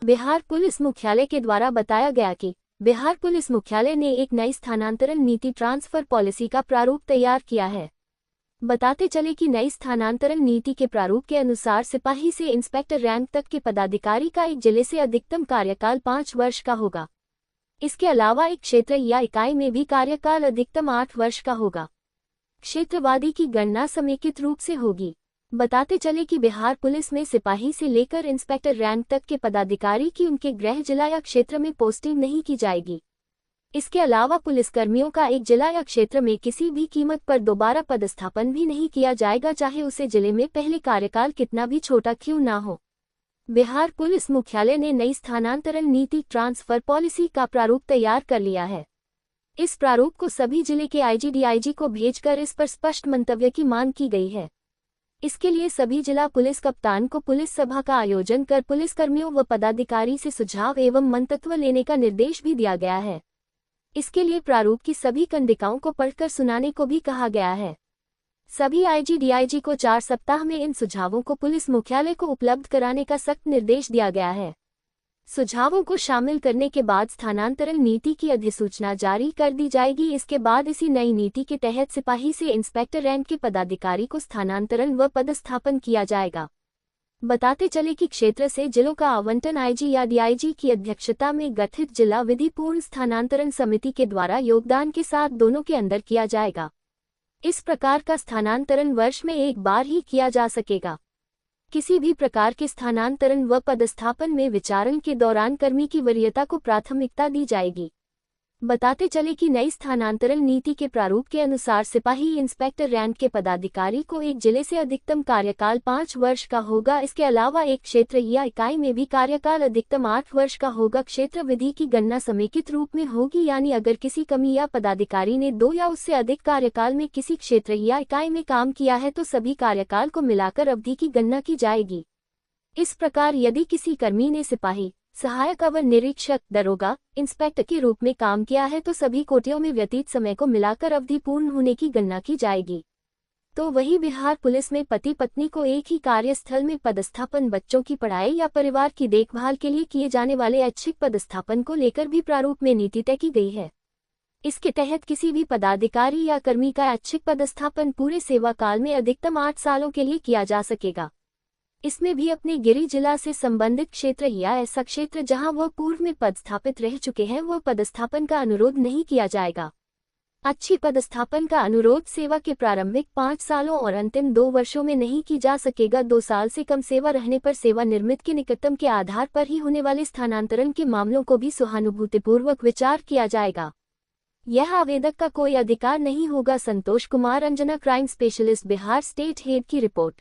Bihar police मुख्यालय के द्वारा बताया गया कि बिहार पुलिस मुख्यालय ने एक नई स्थानांतरण नीति ट्रांसफर पॉलिसी का प्रारूप तैयार किया है। बताते चले कि नई स्थानांतरण नीति के प्रारूप के अनुसार सिपाही से इंस्पेक्टर रैंक तक के पदाधिकारी का एक जिले से अधिकतम कार्यकाल 5 वर्ष का होगा। इसके अलावा एक क्षेत्र या इकाई में भी कार्यकाल अधिकतम 8 वर्ष का होगा। क्षेत्रवादी की गणना समेकित रूप से होगी। बताते चले कि बिहार पुलिस में सिपाही से लेकर इंस्पेक्टर रैंक तक के पदाधिकारी की उनके गृह जिला या क्षेत्र में पोस्टिंग नहीं की जाएगी। इसके अलावा पुलिसकर्मियों का एक जिला या क्षेत्र में किसी भी कीमत पर दोबारा पदस्थापन भी नहीं किया जाएगा, चाहे उसे जिले में पहले कार्यकाल कितना भी छोटा क्यों ना हो। बिहार पुलिस मुख्यालय ने नई स्थानांतरण नीति ट्रांसफर पॉलिसी का प्रारूप तैयार कर लिया है। इस प्रारूप को सभी जिले के आईजी डीआईजी को भेजकर इस पर स्पष्ट मंतव्य की मांग की गई है। इसके लिए सभी जिला पुलिस कप्तान को पुलिस सभा का आयोजन कर पुलिसकर्मियों व पदाधिकारी से सुझाव एवं मंतव्य लेने का निर्देश भी दिया गया है। इसके लिए प्रारूप की सभी कंदिकाओं को पढ़कर सुनाने को भी कहा गया है। सभी आईजी डीआईजी को 4 सप्ताह में इन सुझावों को पुलिस मुख्यालय को उपलब्ध कराने का सख्त निर्देश दिया गया है। सुझावों को शामिल करने के बाद स्थानांतरण नीति की अधिसूचना जारी कर दी जाएगी। इसके बाद इसी नई नीति के तहत सिपाही से इंस्पेक्टर रैंक के पदाधिकारी को स्थानांतरण व पदस्थापन किया जाएगा। बताते चले कि क्षेत्र से जिलों का आवंटन आईजी या डीआईजी की अध्यक्षता में गठित जिला विधिपूर्ण स्थानांतरण समिति के द्वारा योगदान के साथ दोनों के अंदर किया जाएगा। इस प्रकार का स्थानांतरण वर्ष में एक बार ही किया जा सकेगा। किसी भी प्रकार के स्थानांतरण व पदस्थापन में विचारण के दौरान कर्मी की वरीयता को प्राथमिकता दी जाएगी। बताते चले कि नई स्थानांतरण नीति के प्रारूप के अनुसार सिपाही इंस्पेक्टर रैंक के पदाधिकारी को एक जिले से अधिकतम कार्यकाल 5 वर्ष का होगा। इसके अलावा एक क्षेत्र या इकाई में भी कार्यकाल अधिकतम 8 वर्ष का होगा। क्षेत्र विधि की गणना समेकित रूप में होगी, यानी अगर किसी कर्मी या पदाधिकारी ने 2 या उससे अधिक कार्यकाल में किसी क्षेत्र या इकाई में काम किया है तो सभी कार्यकाल को मिलाकर अवधि की गणना की जाएगी। इस प्रकार यदि किसी कर्मी ने सिपाही, सहायक अवर निरीक्षक, दरोगा, इंस्पेक्टर के रूप में काम किया है तो सभी कोटियों में व्यतीत समय को मिलाकर अवधि पूर्ण होने की गणना की जाएगी। तो वही बिहार पुलिस में पति पत्नी को एक ही कार्यस्थल में पदस्थापन, बच्चों की पढ़ाई या परिवार की देखभाल के लिए किए जाने वाले ऐच्छिक पदस्थापन को लेकर भी प्रारूप में नीति तय की गई है। इसके तहत किसी भी पदाधिकारी या कर्मी का ऐच्छिक पदस्थापन पूरे सेवा काल में अधिकतम 8 सालों के लिए किया जा सकेगा। इसमें भी अपने गृह जिला से संबंधित क्षेत्र या ऐसा क्षेत्र जहां वह पूर्व में पदस्थापित रह चुके हैं वह पदस्थापन का अनुरोध नहीं किया जाएगा। अच्छी पदस्थापन का अनुरोध सेवा के प्रारंभिक 5 सालों और अंतिम 2 वर्षों में नहीं की जा सकेगा। 2 साल से कम सेवा रहने पर सेवा निर्मित के निकटतम के आधार पर ही होने वाले स्थानांतरण के मामलों को भी सहानुभूतिपूर्वक विचार किया जाएगा। यह आवेदक का कोई अधिकार नहीं होगा। Santosh Kumar, Anjana, crime specialist, Bihar state head की रिपोर्ट।